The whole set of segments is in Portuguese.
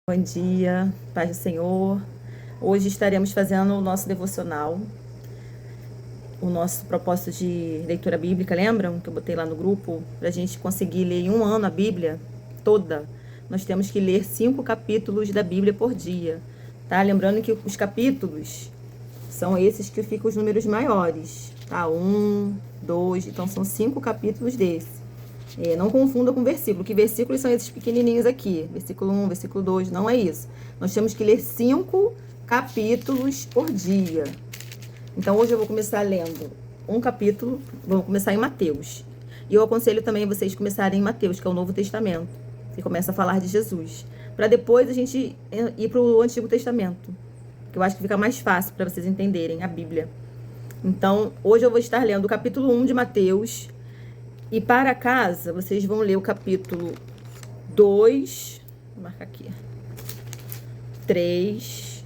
Bom dia, paz do Senhor. Hoje estaremos fazendo o nosso devocional, o nosso propósito de leitura bíblica. Lembram que eu botei lá no grupo? Para a gente conseguir ler em um ano a Bíblia toda, nós temos que ler 5 capítulos da Bíblia por dia, tá? Lembrando que os capítulos são esses que ficam os números maiores, tá? 1, 2, então são 5 capítulos desse. Não confunda com versículo, que versículos são esses pequenininhos aqui. Versículo 1, versículo 2, não é isso. Nós temos que ler 5 capítulos por dia. Então, hoje eu vou começar lendo um capítulo, vou começar em Mateus. E eu aconselho também vocês começarem em Mateus, que é o Novo Testamento, que começa a falar de Jesus. Para depois a gente ir para o Antigo Testamento, que eu acho que fica mais fácil para vocês entenderem a Bíblia. Então, hoje eu vou estar lendo o capítulo 1 de Mateus. E para casa, vocês vão ler o capítulo 2, vou marcar aqui, 3,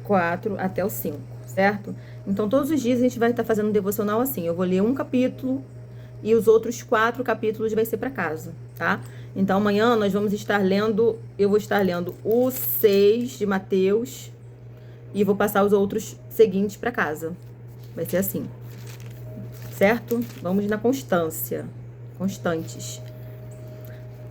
4 até o 5, certo? Então, todos os dias a gente vai estar fazendo um devocional assim. Eu vou ler um capítulo e os outros 4 capítulos vai ser para casa, tá? Então, amanhã nós vamos estar lendo, eu vou estar lendo o 6 de Mateus e vou passar os outros seguintes para casa. Vai ser assim. Certo? Vamos na constância. Constantes.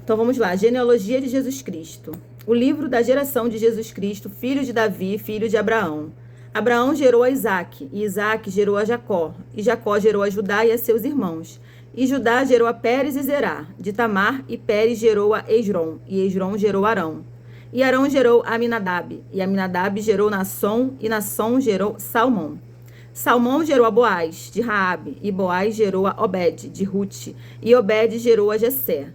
Então, vamos lá. Genealogia de Jesus Cristo. O livro da geração de Jesus Cristo, filho de Davi, filho de Abraão. Abraão gerou a Isaque, e Isaque gerou a Jacó. E Jacó gerou a Judá e a seus irmãos. E Judá gerou a Pérez e Zerá, de Tamar, e Pérez gerou a Esrom, e Esrom gerou Arão. E Arão gerou a Aminadab, e Aminadab gerou Nasson, e Nasson gerou Salmão. Salmão gerou a Boaz, de Raabe, e Boaz gerou a Obed, de Rute, e Obed gerou a Jessé.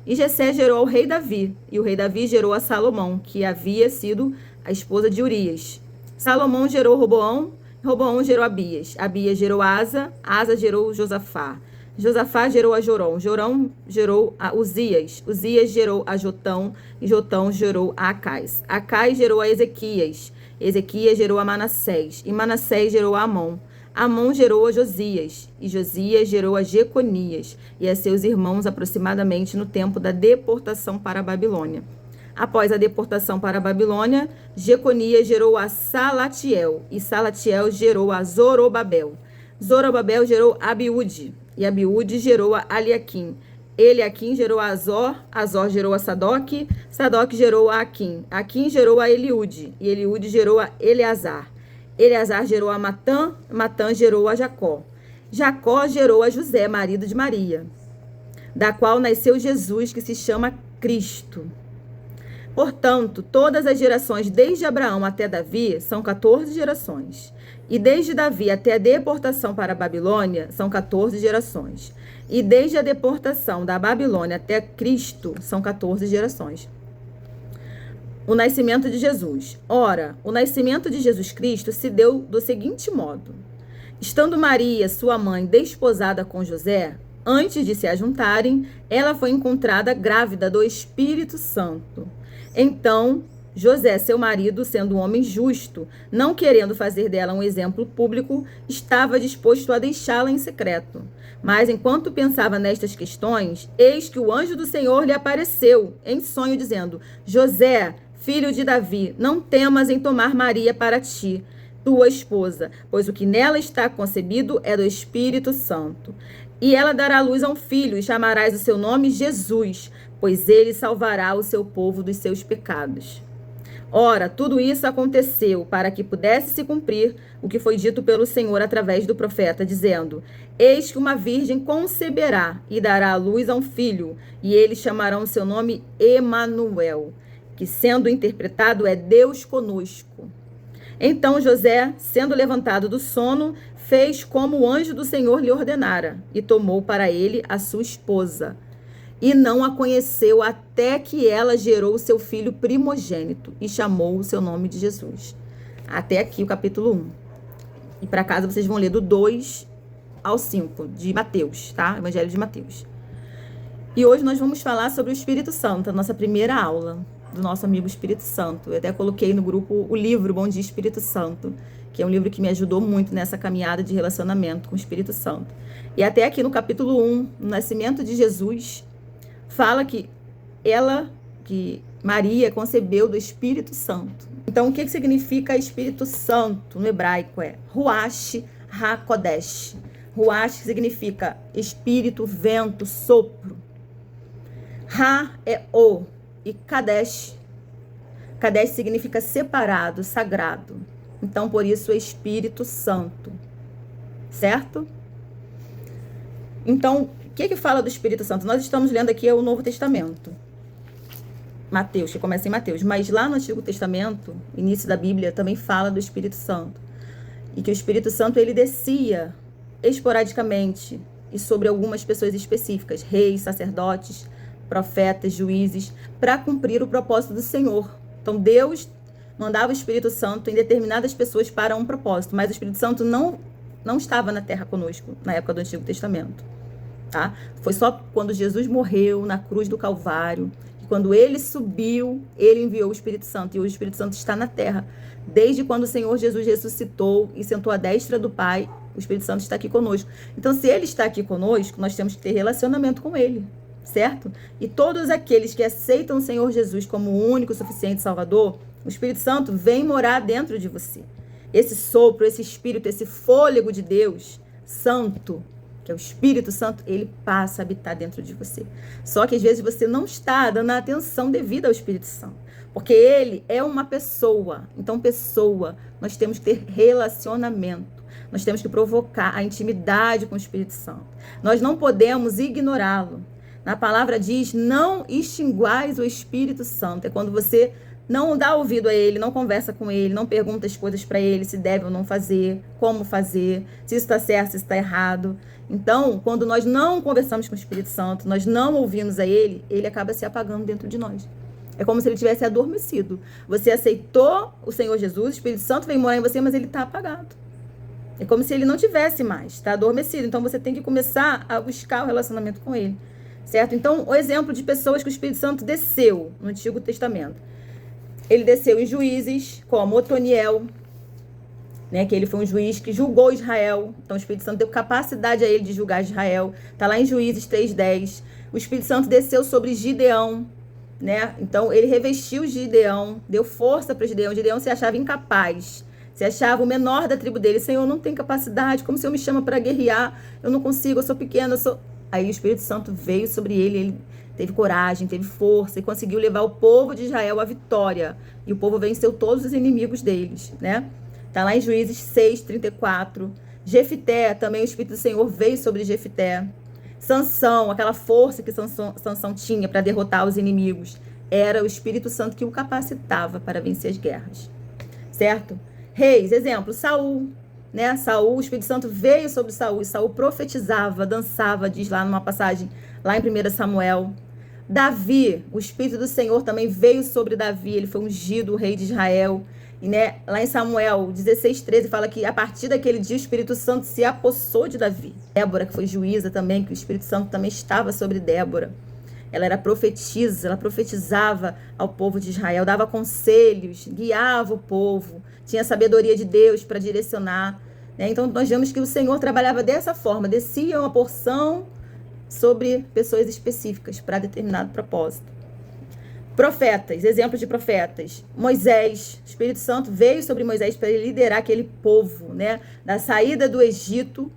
E Jessé gerou o rei Davi, e o rei Davi gerou a Salomão, que havia sido a esposa de Urias. Salomão gerou Roboão, Roboão gerou Abias, Abias gerou Asa, Asa gerou Josafá. Josafá gerou a Jorão, Jorão gerou a Uzias, Uzias gerou a Jotão, e Jotão gerou a Acais. Acais gerou a Ezequias, Ezequias gerou a Manassés, e Manassés gerou a Amon. Amon gerou a Josias, e Josias gerou a Jeconias, e a seus irmãos aproximadamente no tempo da deportação para a Babilônia. Após a deportação para a Babilônia, Jeconias gerou a Salatiel, e Salatiel gerou a Zorobabel. Zorobabel gerou Abiúde, e Abiúde gerou a Eliaquim. Eliaquim gerou a Azor, Azor gerou a Sadoc, Sadoc gerou a Aquim, Aquim gerou a Eliúde, e Eliúde gerou a Eleazar. Eleazar gerou a Matã, Matã gerou a Jacó. Jacó gerou a José, marido de Maria, da qual nasceu Jesus, que se chama Cristo. Portanto, todas as gerações desde Abraão até Davi são 14 gerações. E desde Davi até a deportação para a Babilônia são 14 gerações. E desde a deportação da Babilônia até Cristo são 14 gerações. O nascimento de Jesus. Ora, o nascimento de Jesus Cristo se deu do seguinte modo. Estando Maria, sua mãe, desposada com José, antes de se ajuntarem, ela foi encontrada grávida do Espírito Santo. Então, José, seu marido, sendo um homem justo, não querendo fazer dela um exemplo público, estava disposto a deixá-la em secreto. Mas, enquanto pensava nestas questões, eis que o anjo do Senhor lhe apareceu em sonho, dizendo: José, filho de Davi, não temas em tomar Maria para ti, tua esposa, pois o que nela está concebido é do Espírito Santo. E ela dará luz a um filho, e chamarás o seu nome Jesus, pois ele salvará o seu povo dos seus pecados. Ora, tudo isso aconteceu para que pudesse se cumprir o que foi dito pelo Senhor através do profeta, dizendo: Eis que uma virgem conceberá e dará à luz a um filho, e eles chamarão o seu nome Emanuel, que sendo interpretado é Deus conosco. Então José, sendo levantado do sono, fez como o anjo do Senhor lhe ordenara, e tomou para ele a sua esposa. E não a conheceu até que ela gerou o seu filho primogênito, e chamou o seu nome de Jesus. Até aqui o capítulo 1. E para casa vocês vão ler do 2 ao 5, de Mateus, tá? Evangelho de Mateus. E hoje nós vamos falar sobre o Espírito Santo, a nossa primeira aula do nosso amigo Espírito Santo. Eu até coloquei no grupo o livro Bom Dia Espírito Santo, que é um livro que me ajudou muito nessa caminhada de relacionamento com o Espírito Santo. E até aqui no capítulo 1, no nascimento de Jesus, fala que Maria concebeu do Espírito Santo. Então, o que significa Espírito Santo no hebraico? É Ruach HaKodesh. Ruach significa espírito, vento, sopro. Ra é o e Kadesh. Kadesh significa separado, sagrado. Então, por isso, é Espírito Santo. Certo? Então, o que fala do Espírito Santo? Nós estamos lendo aqui o Novo Testamento. Mateus, que começa em Mateus. Mas lá no Antigo Testamento, início da Bíblia, também fala do Espírito Santo. E que o Espírito Santo, ele descia esporadicamente e sobre algumas pessoas específicas, reis, sacerdotes, profetas, juízes, para cumprir o propósito do Senhor. Então, Deus mandava o Espírito Santo em determinadas pessoas para um propósito, mas o Espírito Santo não estava na terra conosco na época do Antigo Testamento. Tá? Foi só quando Jesus morreu na cruz do Calvário, que quando ele subiu, ele enviou o Espírito Santo, e hoje o Espírito Santo está na terra. Desde quando o Senhor Jesus ressuscitou e sentou à destra do Pai, o Espírito Santo está aqui conosco. Então, se ele está aqui conosco, nós temos que ter relacionamento com ele, certo? E todos aqueles que aceitam o Senhor Jesus como o único, suficiente Salvador, o Espírito Santo vem morar dentro de você. Esse sopro, esse Espírito, esse fôlego de Deus Santo, que é o Espírito Santo, ele passa a habitar dentro de você. Só que às vezes você não está dando a atenção devida ao Espírito Santo, porque ele é uma pessoa. Então, pessoa, nós temos que ter relacionamento. Nós temos que provocar a intimidade com o Espírito Santo. Nós não podemos ignorá-lo. Na palavra diz, não extinguais o Espírito Santo. É quando você não dá ouvido a ele, não conversa com ele, não pergunta as coisas para ele, se deve ou não fazer, como fazer, se isso está certo, se isso está errado. Então, quando nós não conversamos com o Espírito Santo, nós não ouvimos a ele, ele acaba se apagando dentro de nós. É como se ele tivesse adormecido. Você aceitou o Senhor Jesus, o Espírito Santo vem morar em você, mas ele está apagado. É como se ele não tivesse mais, está adormecido. Então, você tem que começar a buscar o relacionamento com ele, certo? Então, o exemplo de pessoas que o Espírito Santo desceu no Antigo Testamento. Ele desceu em juízes, como Otoniel, né, que ele foi um juiz que julgou Israel. Então, o Espírito Santo deu capacidade a ele de julgar Israel. Está lá em Juízes 3:10. O Espírito Santo desceu sobre Gideão, né? Então, ele revestiu Gideão, deu força para Gideão. Gideão se achava incapaz, se achava o menor da tribo dele. Senhor, eu não tenho capacidade, como o Senhor me chama para guerrear? Eu não consigo, eu sou pequeno, eu sou... Aí o Espírito Santo veio sobre ele teve coragem, teve força e conseguiu levar o povo de Israel à vitória. E o povo venceu todos os inimigos deles, né? Tá lá em Juízes 6:34. Jefité, também o Espírito do Senhor veio sobre Jefité. Sansão, aquela força que Sansão tinha para derrotar os inimigos, era o Espírito Santo que o capacitava para vencer as guerras, certo? Reis, exemplo, Saul, né? Saul, o Espírito Santo veio sobre Saul, e Saul profetizava, dançava, diz lá numa passagem, lá em 1 Samuel. Davi, o Espírito do Senhor também veio sobre Davi, ele foi ungido, o rei de Israel. E, né, lá em Samuel 16:13 fala que a partir daquele dia o Espírito Santo se apossou de Davi. Débora, que foi juíza também, que o Espírito Santo também estava sobre Débora. Ela era profetisa, ela profetizava ao povo de Israel, dava conselhos, guiava o povo, tinha sabedoria de Deus para direcionar, né? Então nós vemos que o Senhor trabalhava dessa forma, descia uma porção sobre pessoas específicas para determinado propósito. Profetas, exemplos de profetas. Moisés, o Espírito Santo veio sobre Moisés para ele liderar aquele povo, né? Da saída do Egito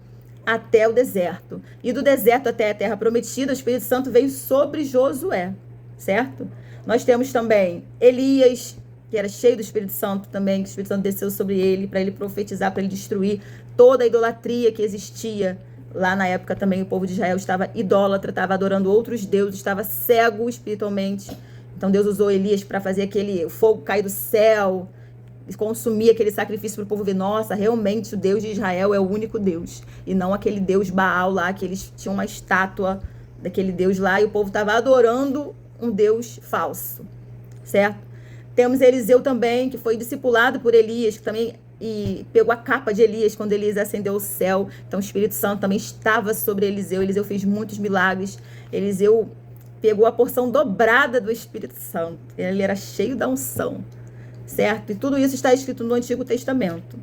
até o deserto. E do deserto até a terra prometida, o Espírito Santo veio sobre Josué, certo? Nós temos também Elias, que era cheio do Espírito Santo também, que o Espírito Santo desceu sobre ele para ele profetizar, para ele destruir toda a idolatria que existia. Lá na época também o povo de Israel estava idólatra, estava adorando outros deuses, estava cego espiritualmente. Então Deus usou Elias para fazer aquele fogo cair do céu, consumir aquele sacrifício para o povo ver, nossa, realmente o Deus de Israel é o único Deus. E não aquele Deus Baal lá, que eles tinham uma estátua daquele Deus lá e o povo estava adorando um Deus falso, certo? Temos Eliseu também, que foi discipulado por Elias, que também pegou a capa de Elias quando Elias ascendeu ao céu. Então o Espírito Santo também estava sobre Eliseu. Eliseu fez muitos milagres. Eliseu pegou a porção dobrada do Espírito Santo. Ele era cheio da unção, certo? E tudo isso está escrito no Antigo Testamento.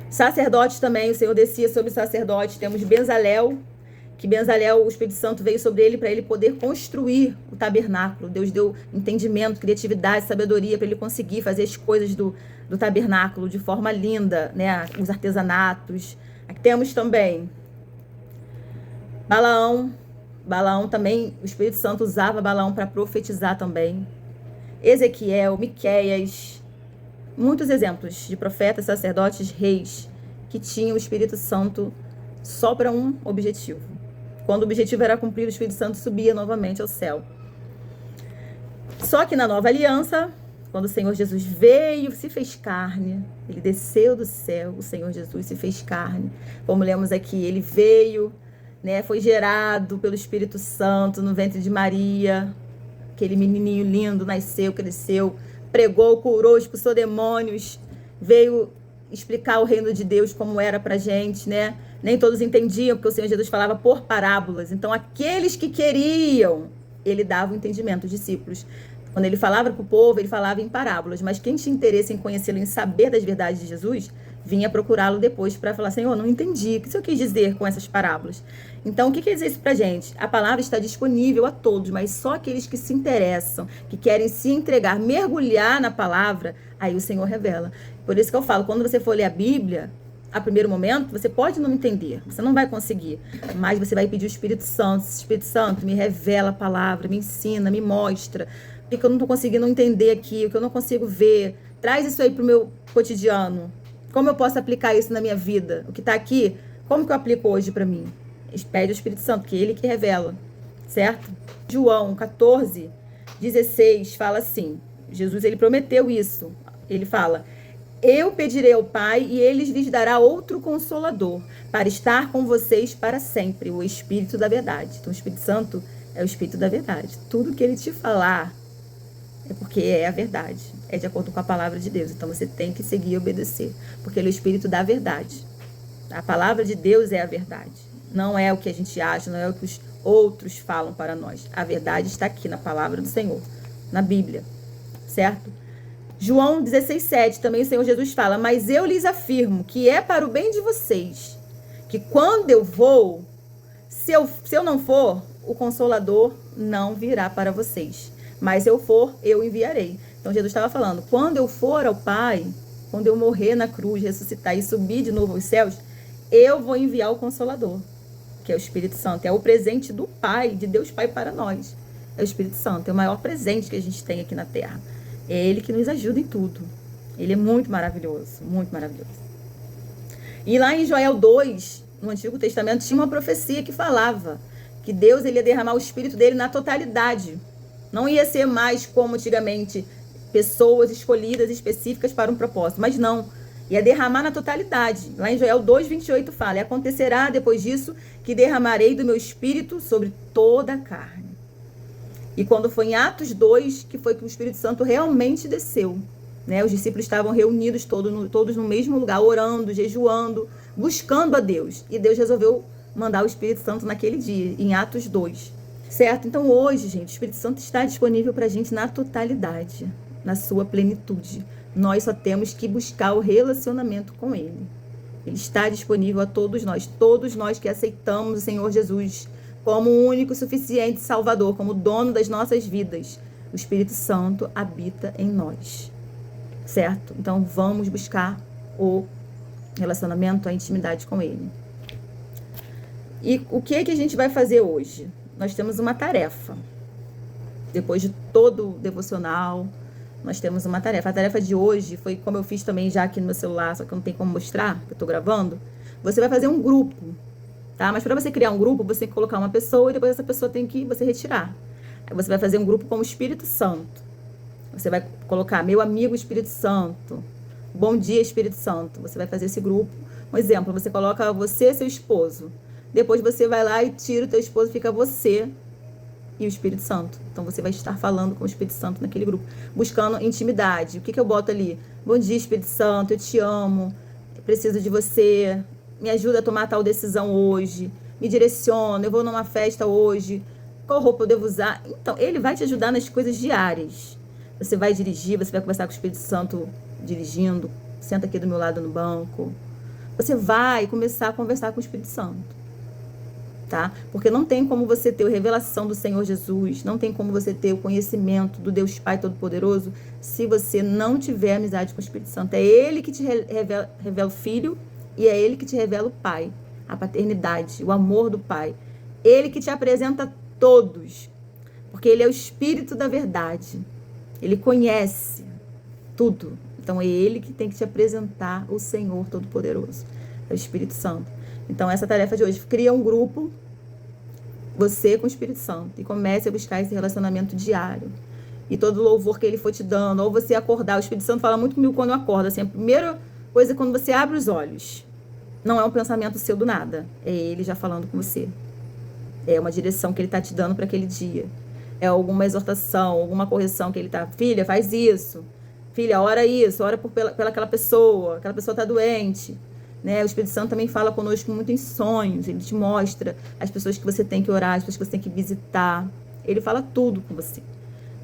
Sacerdotes também, o Senhor descia sobre sacerdotes. Temos Bezalel, que Bezalel, o Espírito Santo veio sobre ele para ele poder construir o tabernáculo. Deus deu entendimento, criatividade, sabedoria para ele conseguir fazer as coisas do tabernáculo de forma linda, né? Os artesanatos. Aqui temos também Balaão. Balaão também, o Espírito Santo usava Balaão para profetizar também. Ezequiel, Miqueias, muitos exemplos de profetas, sacerdotes, reis que tinham o Espírito Santo só para um objetivo. Quando o objetivo era cumprir, o Espírito Santo subia novamente ao céu. Só que na nova aliança, quando o Senhor Jesus veio, se fez carne, ele desceu do céu, o Senhor Jesus se fez carne. Como lemos aqui, ele veio, né, foi gerado pelo Espírito Santo no ventre de Maria. Aquele menininho lindo, nasceu, cresceu, pregou, curou, expulsou demônios, veio explicar o reino de Deus como era pra gente, né? Nem todos entendiam, porque o Senhor Jesus falava por parábolas. Então, aqueles que queriam, ele dava o entendimento, os discípulos. Quando ele falava para o povo, ele falava em parábolas. Mas quem tinha interesse em conhecê-lo, em saber das verdades de Jesus, vinha procurá-lo depois para falar, Senhor, não entendi. O que o Senhor quis dizer com essas parábolas? Então, o que quer dizer isso pra gente? A palavra está disponível a todos, mas só aqueles que se interessam, que querem se entregar, mergulhar na palavra, aí o Senhor revela. Por isso que eu falo, quando você for ler a Bíblia, a primeiro momento, você pode não entender, você não vai conseguir, mas você vai pedir o Espírito Santo, me revela a palavra, me ensina, me mostra, o que eu não estou conseguindo entender aqui, o que eu não consigo ver, traz isso aí para o meu cotidiano, como eu posso aplicar isso na minha vida, o que está aqui, como que eu aplico hoje para mim? Pede ao Espírito Santo, que é ele que revela, certo? João 14, 16, fala assim, Jesus, ele prometeu isso, ele fala, eu pedirei ao Pai e ele lhes dará outro Consolador para estar com vocês para sempre, o Espírito da verdade. Então, o Espírito Santo é o Espírito da verdade. Tudo que ele te falar é porque é a verdade, é de acordo com a palavra de Deus. Então, você tem que seguir e obedecer, porque ele é o Espírito da verdade. A palavra de Deus é a verdade. Não é o que a gente acha, não é o que os outros falam para nós. A verdade está aqui na palavra do Senhor, na Bíblia, certo? João 16,7, também o Senhor Jesus fala, mas eu lhes afirmo que é para o bem de vocês, que quando eu vou, se eu não for, o Consolador não virá para vocês, mas se eu for, eu enviarei. Então Jesus estava falando, quando eu for ao Pai, quando eu morrer na cruz, ressuscitar e subir de novo aos céus, eu vou enviar o Consolador, que é o Espírito Santo, é o presente do Pai, de Deus Pai para nós, é o Espírito Santo, é o maior presente que a gente tem aqui na Terra. É ele que nos ajuda em tudo. Ele é muito maravilhoso, muito maravilhoso. E lá em Joel 2, no Antigo Testamento, tinha uma profecia que falava que Deus ele ia derramar o Espírito dele na totalidade. Não ia ser mais como antigamente, pessoas escolhidas específicas para um propósito, mas não. Ia derramar na totalidade. Lá em Joel 2:28 fala, e acontecerá depois disso que derramarei do meu Espírito sobre toda a carne. E quando foi em Atos 2, que foi que o Espírito Santo realmente desceu, né? Os discípulos estavam reunidos todos no mesmo lugar, orando, jejuando, buscando a Deus. E Deus resolveu mandar o Espírito Santo naquele dia, em Atos 2, certo? Então hoje, gente, o Espírito Santo está disponível para a gente na totalidade, na sua plenitude. Nós só temos que buscar o relacionamento com Ele. Ele está disponível a todos nós que aceitamos o Senhor Jesus como o único e suficiente Salvador, como dono das nossas vidas. O Espírito Santo habita em nós, certo? Então, vamos buscar o relacionamento, a intimidade com Ele. E o que é que a gente vai fazer hoje? Nós temos uma tarefa. Depois de todo o devocional, nós temos uma tarefa. A tarefa de hoje foi como eu fiz também já aqui no meu celular, só que não tem como mostrar, que eu estou gravando. Você vai fazer um grupo. Tá? Mas para você criar um grupo, você tem que colocar uma pessoa e depois essa pessoa tem que você retirar. Aí você vai fazer um grupo com o Espírito Santo. Você vai colocar meu amigo Espírito Santo. Bom dia, Espírito Santo. Você vai fazer esse grupo. Um exemplo, você coloca você e seu esposo. Depois você vai lá e tira o teu esposo, fica você e o Espírito Santo. Então você vai estar falando com o Espírito Santo naquele grupo, buscando intimidade. O que eu boto ali? Bom dia, Espírito Santo, eu te amo, eu preciso de você. Me ajuda a tomar tal decisão hoje, me direciona, eu vou numa festa hoje, qual roupa eu devo usar? Então, ele vai te ajudar nas coisas diárias. Você vai dirigir, você vai conversar com o Espírito Santo dirigindo, senta aqui do meu lado no banco. Você vai começar a conversar com o Espírito Santo. tá? Porque não tem como você ter a revelação do Senhor Jesus, não tem como você ter o conhecimento do Deus Pai Todo-Poderoso se você não tiver amizade com o Espírito Santo. É Ele que te revela o Filho e é Ele que te revela o Pai, a paternidade, o amor do Pai. Ele que te apresenta todos, porque Ele é o Espírito da verdade. Ele conhece tudo. Então é Ele que tem que te apresentar o Senhor Todo-Poderoso, é o Espírito Santo. Então essa tarefa de hoje, cria um grupo, você com o Espírito Santo, e comece a buscar esse relacionamento diário. E todo louvor que Ele for te dando, ou você acordar, o Espírito Santo fala muito comigo quando eu acordo, assim, a primeira coisa é quando você abre os olhos. Não é um pensamento seu do nada, é Ele já falando com você. É uma direção que Ele está te dando para aquele dia. É alguma exortação, alguma correção que Ele está, filha, faz isso. Filha, ora isso, ora pela aquela pessoa está doente. Né? O Espírito Santo também fala conosco muito em sonhos, ele te mostra as pessoas que você tem que orar, as pessoas que você tem que visitar. Ele fala tudo com você.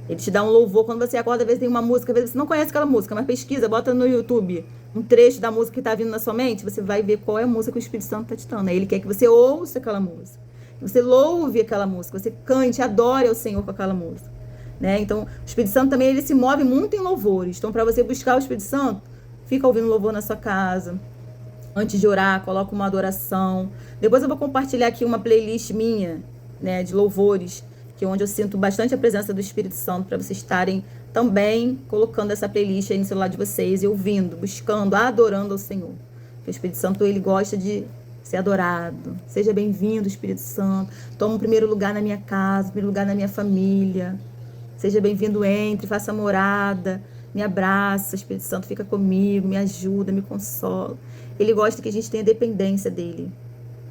Ele te dá um louvor. Quando você acorda, às vezes tem uma música, às vezes você não conhece aquela música, mas pesquisa, bota no YouTube um trecho da música que está vindo na sua mente, você vai ver qual é a música que o Espírito Santo está te dando. Ele quer que você ouça aquela música, que você louve aquela música, você cante, adore ao Senhor com aquela música. Né? Então, o Espírito Santo também ele se move muito em louvores. Então, para você buscar o Espírito Santo, fica ouvindo louvor na sua casa. Antes de orar, coloca uma adoração. Depois eu vou compartilhar aqui uma playlist minha, né, de louvores, que é onde eu sinto bastante a presença do Espírito Santo, para vocês estarem também colocando essa playlist aí no celular de vocês e ouvindo, buscando, adorando ao Senhor. Porque o Espírito Santo, ele gosta de ser adorado. Seja bem-vindo, Espírito Santo. Toma o primeiro lugar na minha casa, o primeiro lugar na minha família. Seja bem-vindo, entre, faça morada, me abraça, Espírito Santo fica comigo, me ajuda, me consola. Ele gosta que a gente tenha dependência dele,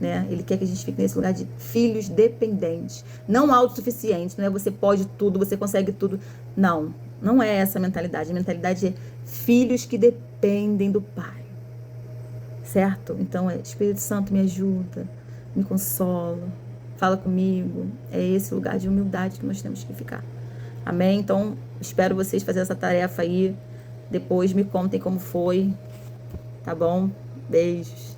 né? Ele quer que a gente fique nesse lugar de filhos dependentes, não autossuficientes, não é você pode tudo, você consegue tudo. Não, não é essa a mentalidade. A mentalidade é filhos que dependem do Pai, certo? Então, Espírito Santo me ajuda, me consola, fala comigo. É esse lugar de humildade que nós temos que ficar. Amém? Então, espero vocês fazerem essa tarefa aí. Depois me contem como foi. Tá bom? Beijos.